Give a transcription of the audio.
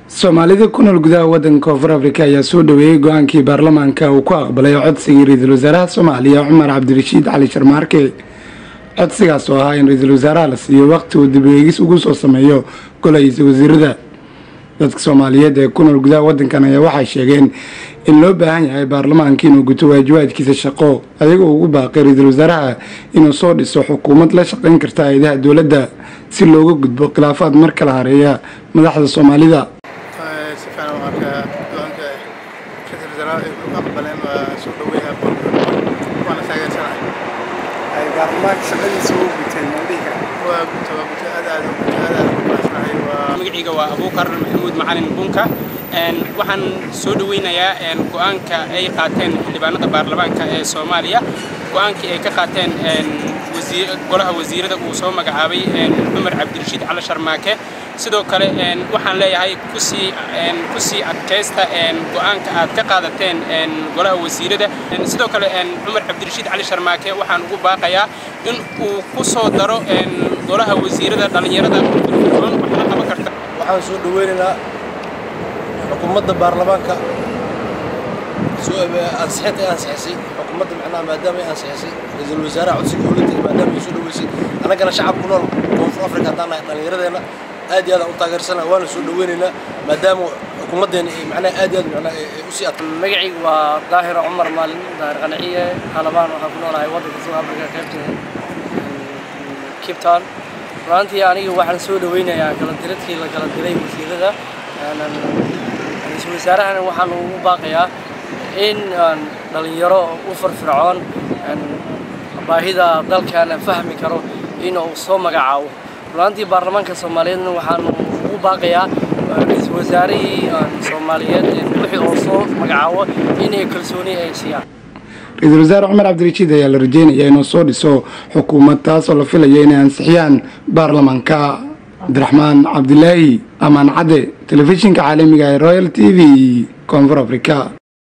Soomaalida ku nool gudaha wadanka Koonfur Afrika ayaa soo dhaweeyay go'aankii baarlamaanka uu ku aqbalay codsigii ra'iisul wasaaraha Soomaaliya Cumar Cabdirashiid Cali Sharmaarke. Codsigaas oo ahaa in ra'iisul wasaaraha la siiyo waqti uu dib u eegis ugu soo sameeyo golahiisa wasiirada. Dadka Soomaaliyeed ee ku nool gudaha wadankan ayaa waxay sheegeen in loo baahan yahay baarlamaanka inuu guto waajibaadkiisa shaqo ayagoo ugu baaqay ra'iisul wasaaraha inuu soo dhiso xukuumad la shaqayn karta hay'adaha dawladda si looga gudbo khilaafaad mar kala hareeya madaxda Soomaalida. magacayga waa Abuukar Maxamuud Macalin Bunka waxaan soo dhaweynayaa go'aanka ay qaateen xildhibaanada baarlamaanka ee Soomaaliya go'aankii ay ka qaateen golaha wasiirada uu soo magacaabay Cumar Cabdirashiid Cali Sharmaarke sidoo kale waxaan leeyahay ku sii adkaysta go'aanka aad ka qaadateen golaha wasiirada sidoo kale Cumar Cabdirashiid Cali Sharmaarke waxaan ugu baaqayaa in uu ku soo daro golaha wasiirada dhalinyarada waxna qaban karta waxaan soo dhaweynaynaa xukuumadda baarlamaanka soo ansixisay xukuumadda macnaha maadaama ay ansixisay ra'iisul wasaaraha codsiga dowladda maadaama ay soo dhaweysay anagana shacabka ku nool Koonfur Afrika haddaan nahay dhalinyaradeenna aad iyo aad u taageersanaa waana soo dhaweynaynaa maadaama xukuumaddeena ay macnaha aad iyo aad macnaha u sii adkay magacaygu waa Daahir Cumar Maalin Daahir Qanaciye halabaan waxaan ku noolahay waddanka South Africa qaybta Cape Town runtii aniga waxaan soo dhaweynayaa kala diradkii la kala diray wasiirada ra'iisul wasaaraha waxaan ugu baaqayaa in dhalinyaro u firfircoon baahida dalkan fahmi karo inuu soo magacaabo runtii baarlamaanka Soomaaliyeed waxaan ugu baaqayaa ra'iisul wasaarihii Soomaaliyeed wixii uu soo magacaabo inay kalsooni ay siiyaan ra'iisul wasaare Cumar Cabdirashiid ayaa la rajeynayaa inuu soo dhiso xukuumad taas oo la filayo inay ansixiyaan baarlamaanka. Abdiraxmaan Cabdilaahi Amaan Cade telefishinka caalamiga ee Royal TV Koonfur Afrika.